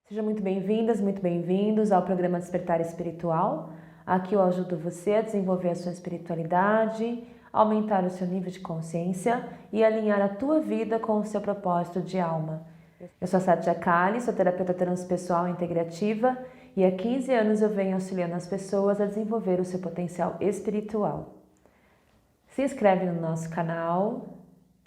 Sejam muito bem-vindas, muito bem-vindos ao programa Despertar Espiritual. Aqui eu ajudo você a desenvolver a sua espiritualidade, aumentar o seu nível de consciência e alinhar a tua vida com o seu propósito de alma. Eu sou a Sátia Kali, sou terapeuta transpessoal integrativa e há 15 anos eu venho auxiliando as pessoas a desenvolver o seu potencial espiritual. Se inscreve no nosso canal,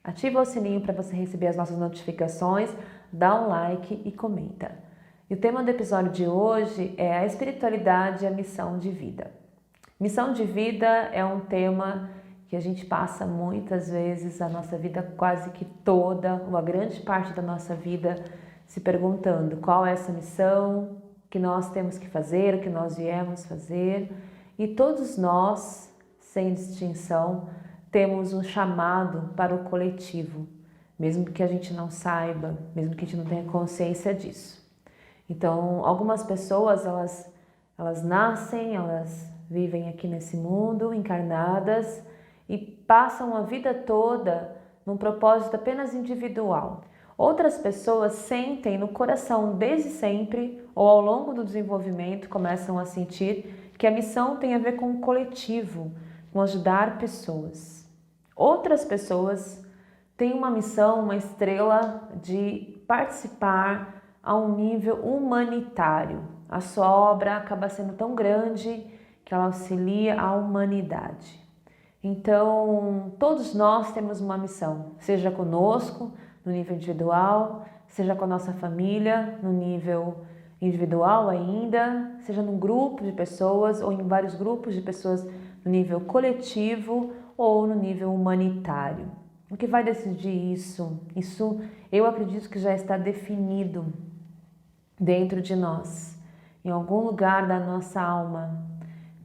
ativa o sininho para você receber as nossas notificações, dá um like e comenta. E o tema do episódio de hoje é a espiritualidade e a missão de vida. Missão de vida é um tema que a gente passa muitas vezes a nossa vida quase que toda, uma grande parte da nossa vida, se perguntando qual é essa missão, o que nós temos que fazer, o que nós viemos fazer. E todos nós, sem distinção, temos um chamado para o coletivo, mesmo que a gente não saiba, mesmo que a gente não tenha consciência disso. Então, algumas pessoas, elas nascem, elas vivem aqui nesse mundo, encarnadas, e passam a vida toda num propósito apenas individual. Outras pessoas sentem no coração desde sempre, ou ao longo do desenvolvimento, começam a sentir que a missão tem a ver com o coletivo, com ajudar pessoas. Outras pessoas têm uma missão, uma estrela de participar a um nível humanitário. A sua obra acaba sendo tão grande que ela auxilia a humanidade. Então, todos nós temos uma missão, seja conosco, no nível individual, seja com a nossa família, no nível individual ainda, seja num grupo de pessoas ou em vários grupos de pessoas no nível coletivo ou no nível humanitário. O que vai decidir isso? Isso eu acredito que já está definido dentro de nós, em algum lugar da nossa alma.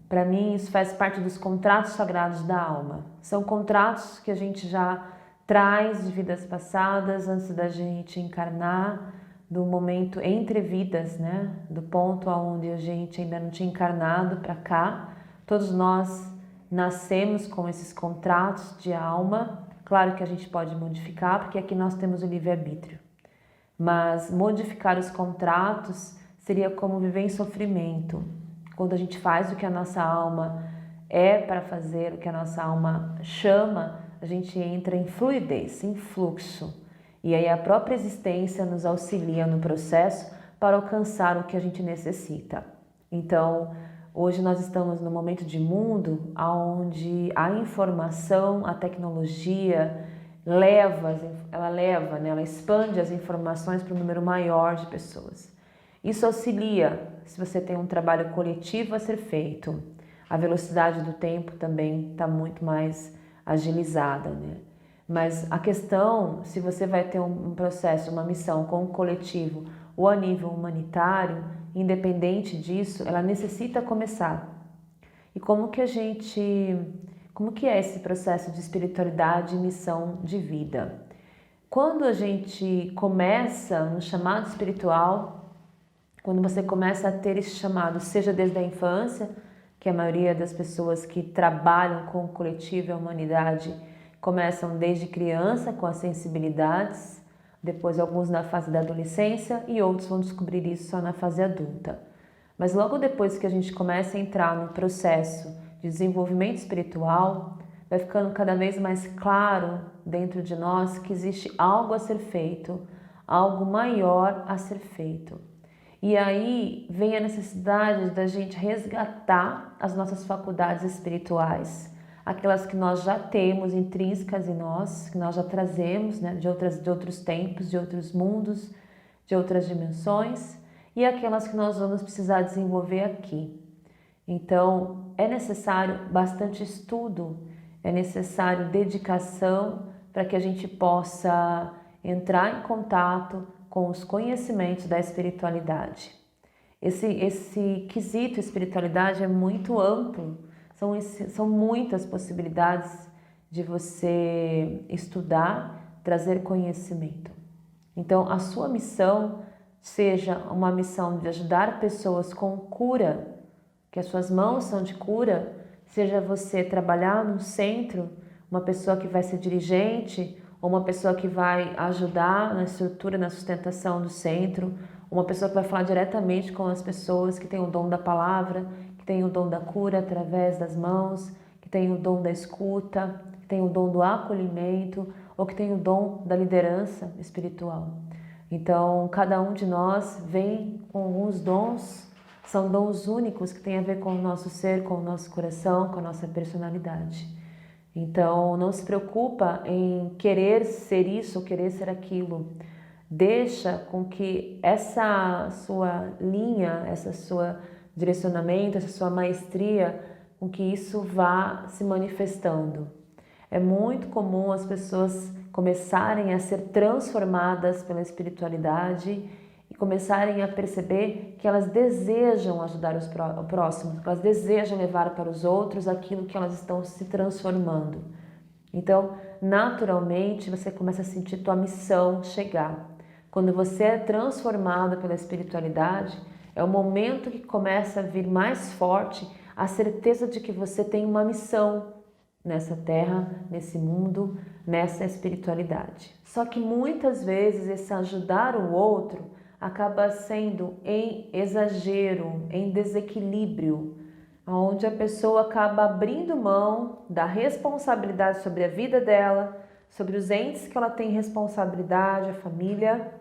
Para mim, isso faz parte dos contratos sagrados da alma. São contratos que a gente já traz de vidas passadas, antes da gente encarnar, do momento entre vidas, né? Do ponto onde a gente ainda não tinha encarnado para cá. Todos nós nascemos com esses contratos de alma. Claro que a gente pode modificar, porque aqui nós temos o livre-arbítrio. Mas modificar os contratos seria como viver em sofrimento. Quando a gente faz o que a nossa alma é para fazer, o que a nossa alma chama, a gente entra em fluidez, em fluxo. E aí a própria existência nos auxilia no processo para alcançar o que a gente necessita. Então, hoje nós estamos num momento de mundo onde a informação, a tecnologia, ela expande as informações para um número maior de pessoas. Isso auxilia, se você tem um trabalho coletivo a ser feito. A velocidade do tempo também está muito mais agilizada, né? Mas a questão, se você vai ter um processo, uma missão com o coletivo ou a nível humanitário, independente disso, ela necessita começar. E como que é esse processo de espiritualidade e missão de vida? Quando a gente começa no chamado espiritual, quando você começa a ter esse chamado, seja desde a infância, que a maioria das pessoas que trabalham com o coletivo e a humanidade começam desde criança com as sensibilidades, depois alguns na fase da adolescência e outros vão descobrir isso só na fase adulta. Mas logo depois que a gente começa a entrar no processo de desenvolvimento espiritual, vai ficando cada vez mais claro dentro de nós que existe algo a ser feito, algo maior a ser feito. E aí vem a necessidade da gente resgatar as nossas faculdades espirituais, aquelas que nós já temos intrínsecas em nós, que nós já trazemos, né, de outros tempos, de outros mundos, de outras dimensões, e aquelas que nós vamos precisar desenvolver aqui. Então, é necessário bastante estudo, é necessário dedicação para que a gente possa entrar em contato com os conhecimentos da espiritualidade. Esse quesito espiritualidade é muito amplo, são muitas possibilidades de você estudar, trazer conhecimento. Então, a sua missão seja uma missão de ajudar pessoas com cura, que as suas mãos são de cura, seja você trabalhar num centro, uma pessoa que vai ser dirigente, ou uma pessoa que vai ajudar na estrutura, na sustentação do centro, uma pessoa que vai falar diretamente com as pessoas, que tem o dom da palavra, que tem o dom da cura através das mãos, que tem o dom da escuta, que tem o dom do acolhimento, ou que tem o dom da liderança espiritual. Então, cada um de nós vem com alguns dons, são dons únicos que têm a ver com o nosso ser, com o nosso coração, com a nossa personalidade. Então, não se preocupa em querer ser isso ou querer ser aquilo. Deixa com que essa sua linha, essa sua direcionamento, essa sua maestria, com que isso vá se manifestando. É muito comum as pessoas começarem a ser transformadas pela espiritualidade e começarem a perceber que elas desejam ajudar o próximo, que elas desejam levar para os outros aquilo que elas estão se transformando. Então, naturalmente, você começa a sentir tua missão chegar. Quando você é transformado pela espiritualidade, é o momento que começa a vir mais forte a certeza de que você tem uma missão nessa terra, nesse mundo, nessa espiritualidade. Só que muitas vezes esse ajudar o outro acaba sendo em exagero, em desequilíbrio, onde a pessoa acaba abrindo mão da responsabilidade sobre a vida dela, sobre os entes que ela tem responsabilidade, a família,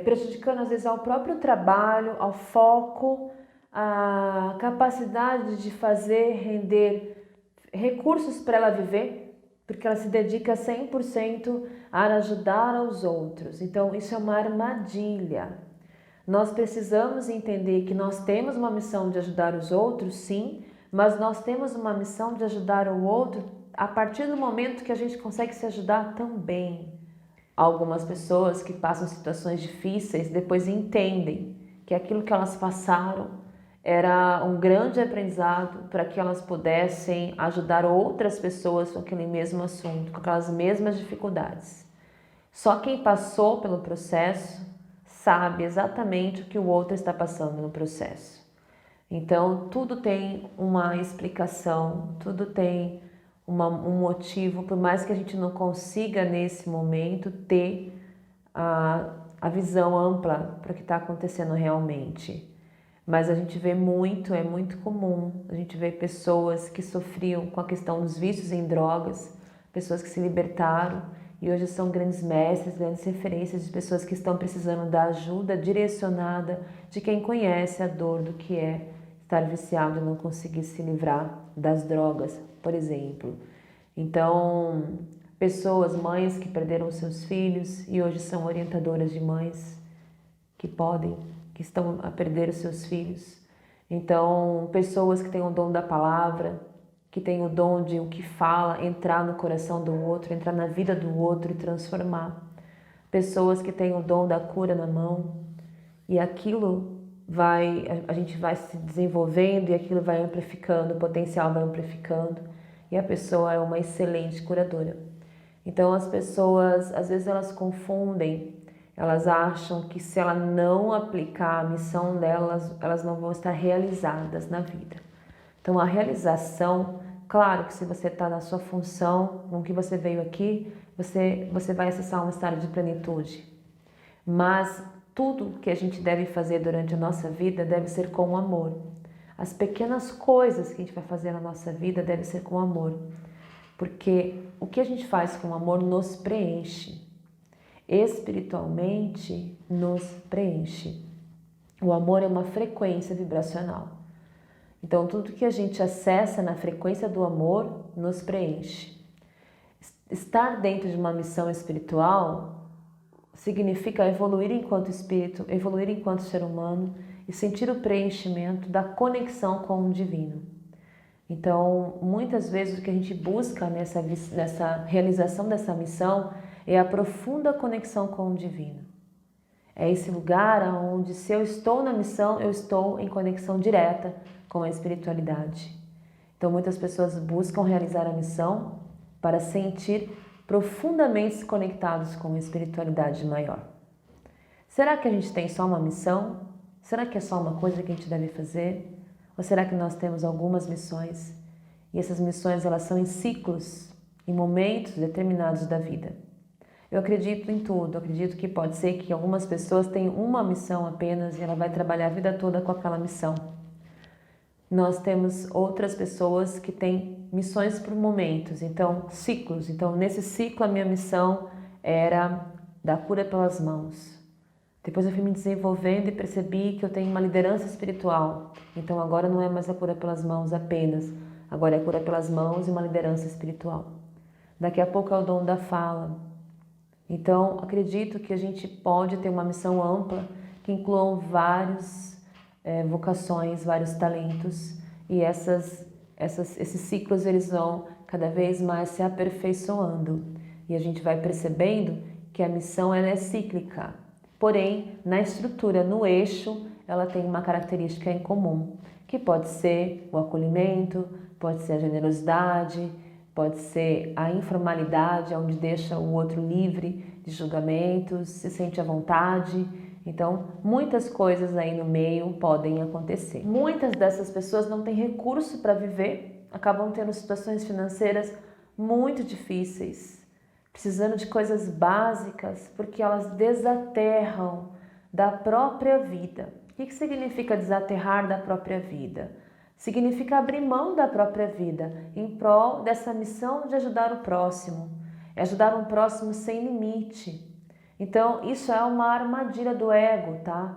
prejudicando às vezes ao próprio trabalho, ao foco, a capacidade de fazer render recursos para ela viver, porque ela se dedica 100% a ajudar aos outros. Então, isso é uma armadilha. Nós precisamos entender que nós temos uma missão de ajudar os outros, sim, mas nós temos uma missão de ajudar o outro a partir do momento que a gente consegue se ajudar também. Algumas pessoas que passam situações difíceis depois entendem que aquilo que elas passaram era um grande aprendizado para que elas pudessem ajudar outras pessoas com aquele mesmo assunto, com aquelas mesmas dificuldades. Só quem passou pelo processo sabe exatamente o que o outro está passando no processo. Então, tudo tem uma explicação, tudo tem um motivo, por mais que a gente não consiga nesse momento ter a visão ampla para o que está acontecendo realmente. Mas a gente vê muito, é muito comum, a gente vê pessoas que sofriam com a questão dos vícios em drogas, pessoas que se libertaram e hoje são grandes mestres, grandes referências de pessoas que estão precisando da ajuda direcionada de quem conhece a dor do que é estar viciado e não conseguir se livrar das drogas, por exemplo. Então, pessoas, mães que perderam seus filhos e hoje são orientadoras de mães que estão a perder os seus filhos. Então, pessoas que têm o dom da palavra, que têm o dom de o que fala, entrar no coração do outro, entrar na vida do outro e transformar. Pessoas que têm o dom da cura na mão e aquilo a gente vai se desenvolvendo e aquilo vai amplificando, o potencial vai amplificando e a pessoa é uma excelente curadora. Então, as pessoas, às vezes elas confundem. Elas acham que se ela não aplicar a missão delas, elas não vão estar realizadas na vida. Então, a realização, claro que se você está na sua função, com que você veio aqui, você vai acessar um estado de plenitude. Mas tudo que a gente deve fazer durante a nossa vida deve ser com amor. As pequenas coisas que a gente vai fazer na nossa vida devem ser com amor. Porque o que a gente faz com amor nos preenche. Espiritualmente nos preenche. O amor é uma frequência vibracional. Então, tudo que a gente acessa na frequência do amor nos preenche. Estar dentro de uma missão espiritual significa evoluir enquanto espírito, evoluir enquanto ser humano e sentir o preenchimento da conexão com o divino. Então, muitas vezes o que a gente busca nessa realização dessa missão é a profunda conexão com o divino. É esse lugar onde, se eu estou na missão, eu estou em conexão direta com a espiritualidade. Então, muitas pessoas buscam realizar a missão para sentir profundamente conectados com a espiritualidade maior. Será que a gente tem só uma missão? Será que é só uma coisa que a gente deve fazer? Ou será que nós temos algumas missões? E essas missões, elas são em ciclos, em momentos determinados da vida. Eu acredito em tudo, acredito que pode ser que algumas pessoas tenham uma missão apenas e ela vai trabalhar a vida toda com aquela missão. Nós temos outras pessoas que têm missões por momentos, então ciclos. Então nesse ciclo a minha missão era da cura pelas mãos. Depois eu fui me desenvolvendo e percebi que eu tenho uma liderança espiritual. Então agora não é mais a cura pelas mãos apenas, agora é a cura pelas mãos e uma liderança espiritual. Daqui a pouco é o dom da fala. Então, acredito que a gente pode ter uma missão ampla que incluam várias vocações, vários talentos e esses ciclos eles vão cada vez mais se aperfeiçoando e a gente vai percebendo que a missão ela é cíclica, porém na estrutura, no eixo, ela tem uma característica em comum, que pode ser o acolhimento, pode ser a generosidade, pode ser a informalidade, onde deixa o outro livre de julgamentos, se sente à vontade. Então, muitas coisas aí no meio podem acontecer. Muitas dessas pessoas não têm recurso para viver, acabam tendo situações financeiras muito difíceis, precisando de coisas básicas, porque elas desaterram da própria vida. O que significa desaterrar da própria vida? Significa abrir mão da própria vida em prol dessa missão de ajudar o próximo. É ajudar um próximo sem limite. Então, isso é uma armadilha do ego, tá?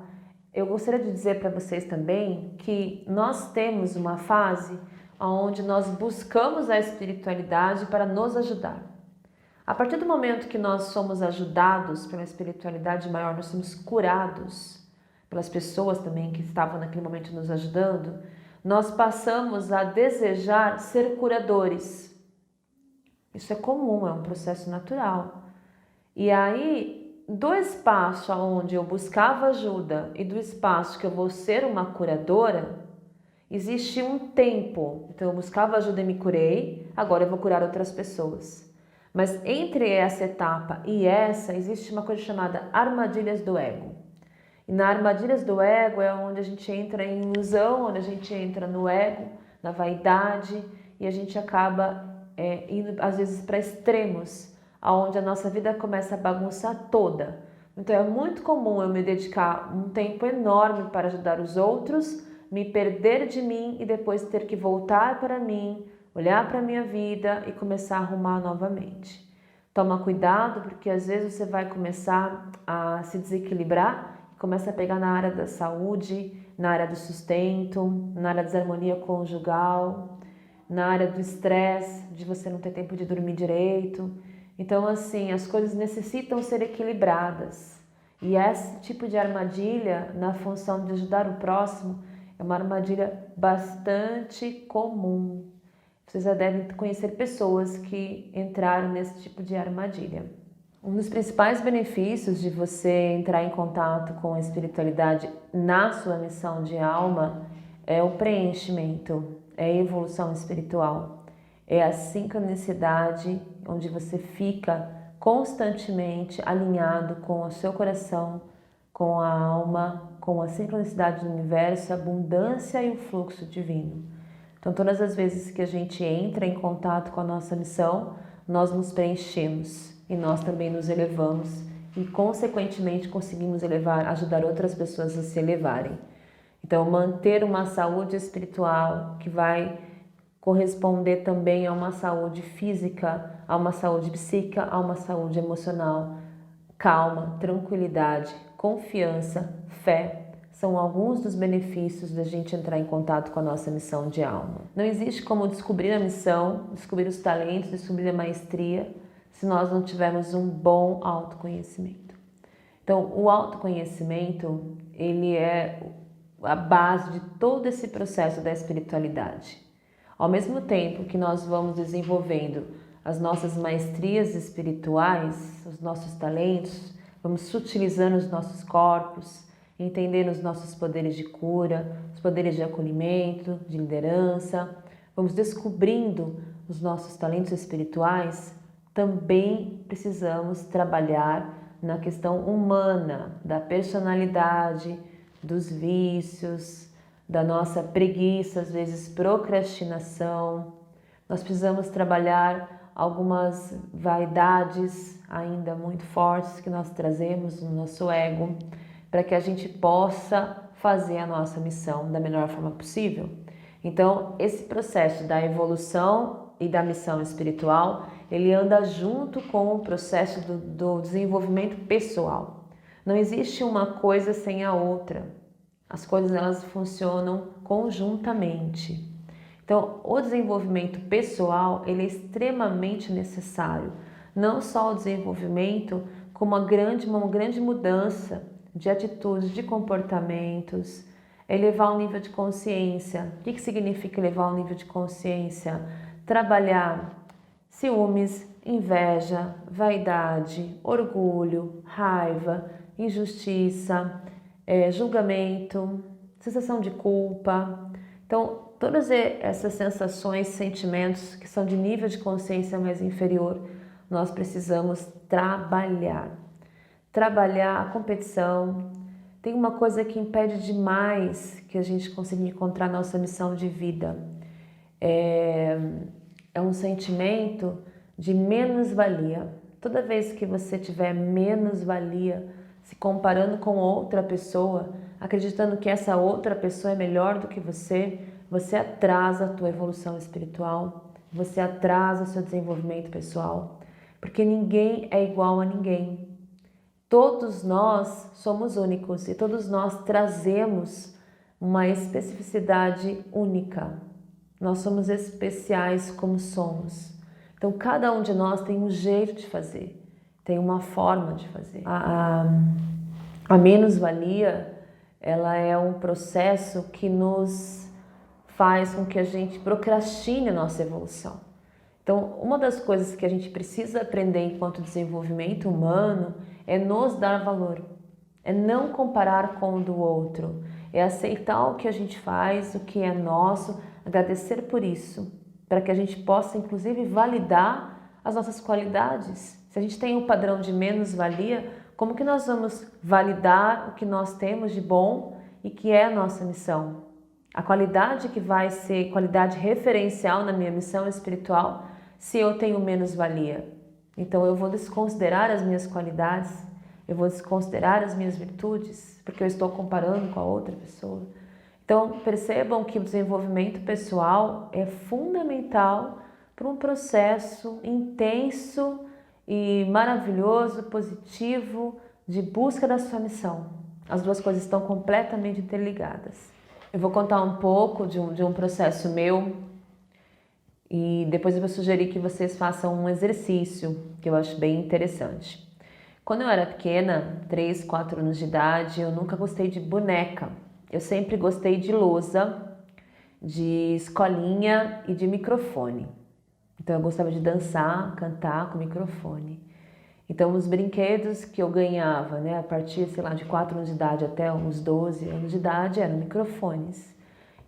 Eu gostaria de dizer para vocês também que nós temos uma fase onde nós buscamos a espiritualidade para nos ajudar. A partir do momento que nós somos ajudados pela espiritualidade maior, nós somos curados pelas pessoas também que estavam naquele momento nos ajudando, nós passamos a desejar ser curadores. Isso é comum, é um processo natural. E aí, do espaço onde eu buscava ajuda e do espaço que eu vou ser uma curadora, existe um tempo. Então eu buscava ajuda e me curei, agora eu vou curar outras pessoas. Mas entre essa etapa e essa, existe uma coisa chamada armadilhas do ego. E na armadilhas do ego é onde a gente entra em ilusão, onde a gente entra no ego, na vaidade, e a gente acaba indo às vezes para extremos, onde a nossa vida começa a bagunçar toda. Então é muito comum eu me dedicar um tempo enorme para ajudar os outros, me perder de mim e depois ter que voltar para mim, olhar para a minha vida e começar a arrumar novamente. Toma cuidado, porque às vezes você vai começar a se desequilibrar, começa a pegar na área da saúde, na área do sustento, na área da desarmonia conjugal, na área do estresse, de você não ter tempo de dormir direito. Então, assim, as coisas necessitam ser equilibradas. E esse tipo de armadilha, na função de ajudar o próximo, é uma armadilha bastante comum. Vocês já devem conhecer pessoas que entraram nesse tipo de armadilha. Um dos principais benefícios de você entrar em contato com a espiritualidade na sua missão de alma é o preenchimento, é a evolução espiritual, é a sincronicidade onde você fica constantemente alinhado com o seu coração, com a alma, com a sincronicidade do universo, a abundância e o fluxo divino. Então, todas as vezes que a gente entra em contato com a nossa missão, nós nos preenchemos. E nós também nos elevamos e, consequentemente, conseguimos ajudar outras pessoas a se elevarem. Então, manter uma saúde espiritual que vai corresponder também a uma saúde física, a uma saúde psíquica, a uma saúde emocional. Calma, tranquilidade, confiança, fé são alguns dos benefícios da gente entrar em contato com a nossa missão de alma. Não existe como descobrir a missão, descobrir os talentos, descobrir a maestria, se nós não tivermos um bom autoconhecimento. Então, o autoconhecimento, ele é a base de todo esse processo da espiritualidade. Ao mesmo tempo que nós vamos desenvolvendo as nossas maestrias espirituais, os nossos talentos, vamos sutilizando os nossos corpos, entendendo os nossos poderes de cura, os poderes de acolhimento, de liderança, vamos descobrindo os nossos talentos espirituais, também precisamos trabalhar na questão humana, da personalidade, dos vícios, da nossa preguiça, às vezes procrastinação. Nós precisamos trabalhar algumas vaidades ainda muito fortes que nós trazemos no nosso ego, para que a gente possa fazer a nossa missão da melhor forma possível. Então, esse processo da evolução e da missão espiritual, ele anda junto com o processo do desenvolvimento pessoal. Não existe uma coisa sem a outra. As coisas elas funcionam conjuntamente. Então, o desenvolvimento pessoal ele é extremamente necessário. Não só o desenvolvimento, como uma grande mudança de atitudes, de comportamentos, elevar o nível de consciência. O que significa elevar o nível de consciência? Trabalhar ciúmes, inveja, vaidade, orgulho, raiva, injustiça, julgamento, sensação de culpa. Então, todas essas sensações, sentimentos que são de nível de consciência mais inferior, nós precisamos trabalhar. Trabalhar a competição. Tem uma coisa que impede demais que a gente consiga encontrar nossa missão de vida. É um sentimento de menos-valia. Toda vez que você tiver menos-valia, se comparando com outra pessoa, acreditando que essa outra pessoa é melhor do que você atrasa a tua evolução espiritual, você atrasa o seu desenvolvimento pessoal, porque ninguém é igual a ninguém. Todos nós somos únicos e todos nós trazemos uma especificidade única. Nós somos especiais como somos. Então, cada um de nós tem um jeito de fazer, tem uma forma de fazer. A menos-valia, ela é um processo que nos faz com que a gente procrastine a nossa evolução. Então, uma das coisas que a gente precisa aprender enquanto desenvolvimento humano é nos dar valor, é não comparar com o do outro, é aceitar o que a gente faz, o que é nosso, agradecer por isso, para que a gente possa, inclusive, validar as nossas qualidades. Se a gente tem um padrão de menos-valia, como que nós vamos validar o que nós temos de bom e que é a nossa missão? A qualidade que vai ser qualidade referencial na minha missão espiritual, se eu tenho menos-valia. Então eu vou desconsiderar as minhas qualidades, eu vou desconsiderar as minhas virtudes, porque eu estou comparando com a outra pessoa. Então percebam que o desenvolvimento pessoal é fundamental para um processo intenso e maravilhoso, positivo, de busca da sua missão. As duas coisas estão completamente interligadas. Eu vou contar um pouco de um processo meu e depois eu vou sugerir que vocês façam um exercício que eu acho bem interessante. Quando eu era pequena, 3, 4 anos de idade, eu nunca gostei de boneca. Eu sempre gostei de lousa, de escolinha e de microfone. Então eu gostava de dançar, cantar com microfone. Então os brinquedos que eu ganhava, a partir, de 4 anos de idade até uns 12 anos de idade, eram microfones.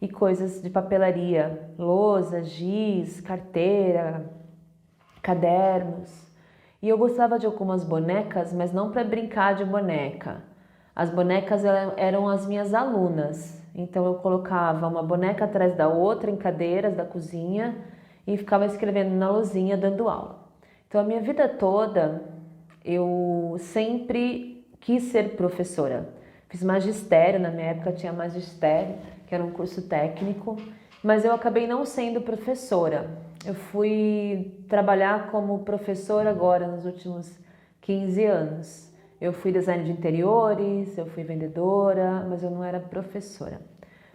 E coisas de papelaria, lousa, giz, carteira, cadernos. E eu gostava de algumas bonecas, mas não para brincar de boneca. As bonecas eram as minhas alunas. Então eu colocava uma boneca atrás da outra em cadeiras da cozinha e ficava escrevendo na lousinha dando aula. Então a minha vida toda eu sempre quis ser professora. Fiz magistério, na minha época tinha magistério, que era um curso técnico, mas eu acabei não sendo professora. Eu fui trabalhar como professora agora nos últimos 15 anos. Eu fui designer de interiores, eu fui vendedora, mas eu não era professora.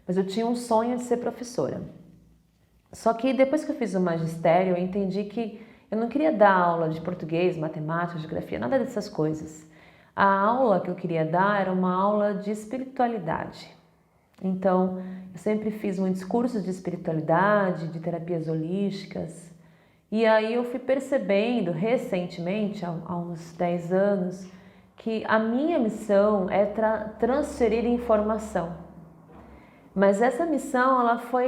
Mas eu tinha um sonho de ser professora. Só que depois que eu fiz o magistério, eu entendi que eu não queria dar aula de português, matemática, geografia, nada dessas coisas. A aula que eu queria dar era uma aula de espiritualidade. Então, eu sempre fiz muitos cursos de espiritualidade, de terapias holísticas. E aí eu fui percebendo recentemente, há uns 10 anos, que a minha missão é transferir informação. Mas essa missão,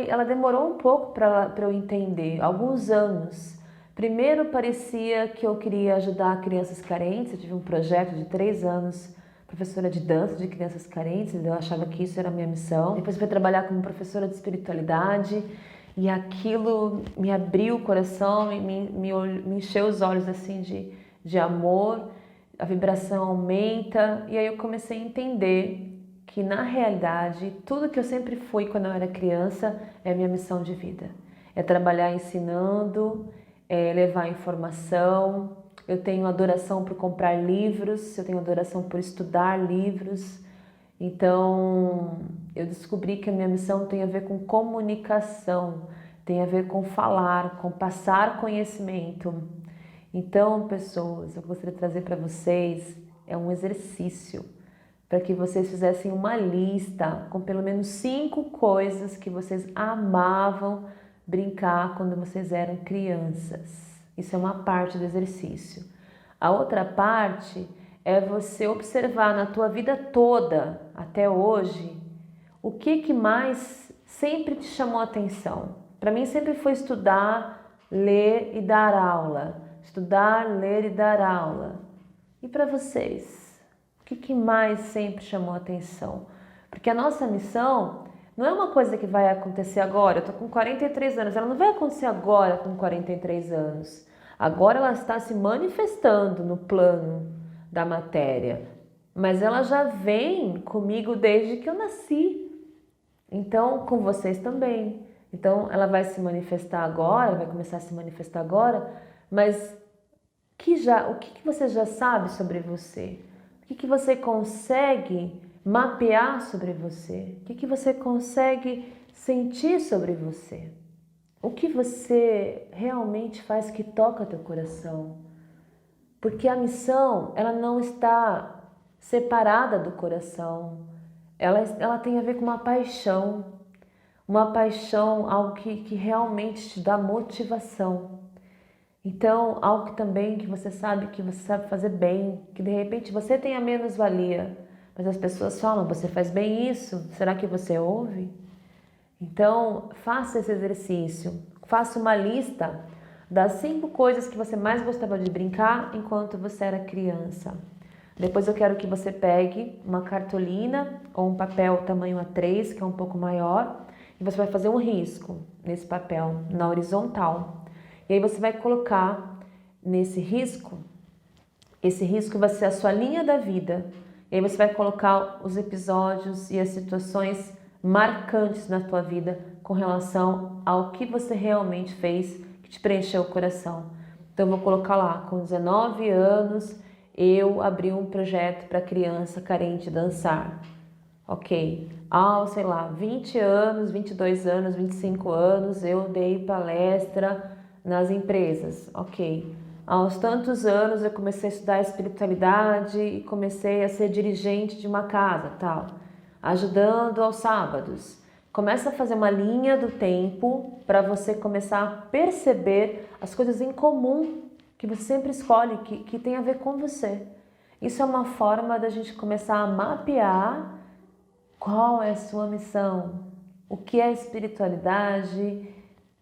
ela demorou um pouco para eu entender, alguns anos. Primeiro parecia que eu queria ajudar crianças carentes, eu tive um projeto de 3 anos, professora de dança de crianças carentes, eu achava que isso era a minha missão. Depois fui trabalhar como professora de espiritualidade E aquilo me abriu o coração, me encheu os olhos assim de amor, a vibração aumenta. E aí eu comecei a entender que na realidade tudo que eu sempre fui quando eu era criança é a minha missão de vida. É trabalhar ensinando, é levar informação. Eu tenho adoração por comprar livros, eu tenho adoração por estudar livros. Então, eu descobri que a minha missão tem a ver com comunicação, tem a ver com falar, com passar conhecimento. Então, pessoas, eu gostaria de trazer para vocês um exercício para que vocês fizessem uma lista com pelo menos 5 coisas que vocês amavam brincar quando vocês eram crianças. Isso é uma parte do exercício. A outra parte é você observar na tua vida toda, até hoje, o que mais sempre te chamou a atenção. Para mim sempre foi estudar, ler e dar aula. Estudar, ler e dar aula. E para vocês? O que mais sempre chamou a atenção? Porque a nossa missão não é uma coisa que vai acontecer agora. Eu estou com 43 anos, ela não vai acontecer agora com 43 anos. Agora ela está se manifestando no plano da matéria, mas ela já vem comigo desde que eu nasci. Então, com vocês também. Então, ela vai se manifestar agora, vai começar a se manifestar agora, mas o que você já sabe sobre você? O que você consegue mapear sobre você? O que você consegue sentir sobre você? O que você realmente faz que toca teu coração? Porque a missão, ela não está separada do coração. Ela tem a ver com uma paixão, algo que realmente te dá motivação. Então, algo que você sabe fazer bem, que de repente você tenha menos valia, mas as pessoas falam, você faz bem isso, será que você ouve? Então, faça esse exercício, faça uma lista das 5 coisas que você mais gostava de brincar enquanto você era criança. Depois eu quero que você pegue uma cartolina ou um papel tamanho A3, que é um pouco maior, e você vai fazer um risco nesse papel, na horizontal. E aí você vai colocar nesse risco, esse risco vai ser a sua linha da vida. E aí você vai colocar os episódios e as situações marcantes na tua vida com relação ao que você realmente fez que te preencheu o coração. Então eu vou colocar lá, com 19 anos, eu abri um projeto para criança carente dançar. Ok. Sei lá, 20 anos, 22 anos, 25 anos, eu dei palestra nas empresas. Ok. Aos tantos anos eu comecei a estudar espiritualidade e comecei a ser dirigente de uma casa, tal, ajudando aos sábados. Começa a fazer uma linha do tempo para você começar a perceber as coisas em comum que você sempre escolhe, que tem a ver com você. Isso é uma forma da gente começar a mapear qual é a sua missão, o que a espiritualidade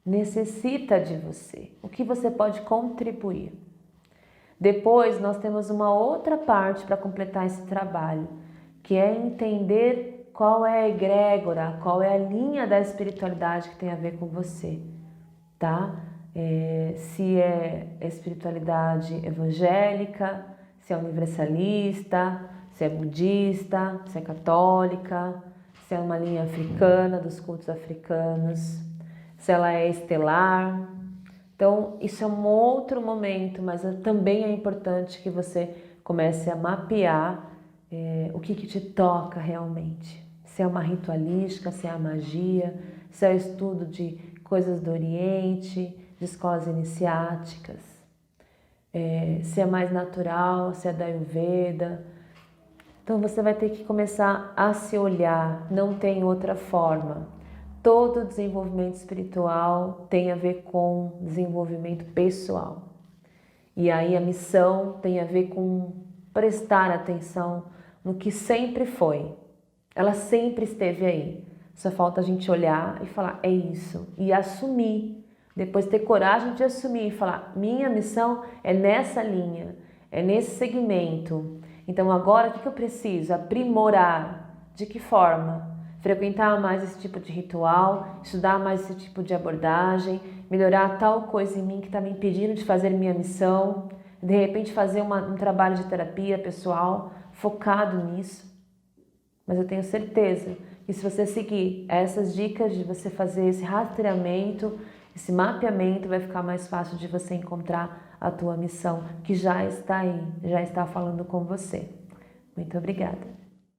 necessita de você, o que você pode contribuir. Depois nós temos uma outra parte para completar esse trabalho, que é entender qual é a egrégora, qual é a linha da espiritualidade que tem a ver com você, tá? Se é espiritualidade evangélica, se é universalista, se é budista, se é católica, se é uma linha africana, dos cultos africanos, se ela é estelar. Então, isso é um outro momento, mas também é importante que você comece a mapear o que te toca realmente. Se é uma ritualística, se é a magia, se é o estudo de coisas do Oriente, de escolas iniciáticas, se é mais natural, se é da Ayurveda. Então você vai ter que começar a se olhar, não tem outra forma. Todo desenvolvimento espiritual tem a ver com desenvolvimento pessoal. E aí a missão tem a ver com prestar atenção no que sempre foi. Ela sempre esteve aí. Só falta a gente olhar e falar, é isso. E assumir. Depois ter coragem de assumir e falar, minha missão é nessa linha, é nesse segmento. Então agora o que eu preciso? Aprimorar. De que forma? frequentar mais esse tipo de ritual, estudar mais esse tipo de abordagem, melhorar tal coisa em mim que está me impedindo de fazer minha missão, de repente fazer um trabalho de terapia pessoal focado nisso. Mas eu tenho certeza que se você seguir essas dicas de você fazer esse rastreamento, esse mapeamento, vai ficar mais fácil de você encontrar a tua missão, que já está aí, já está falando com você. Muito obrigada.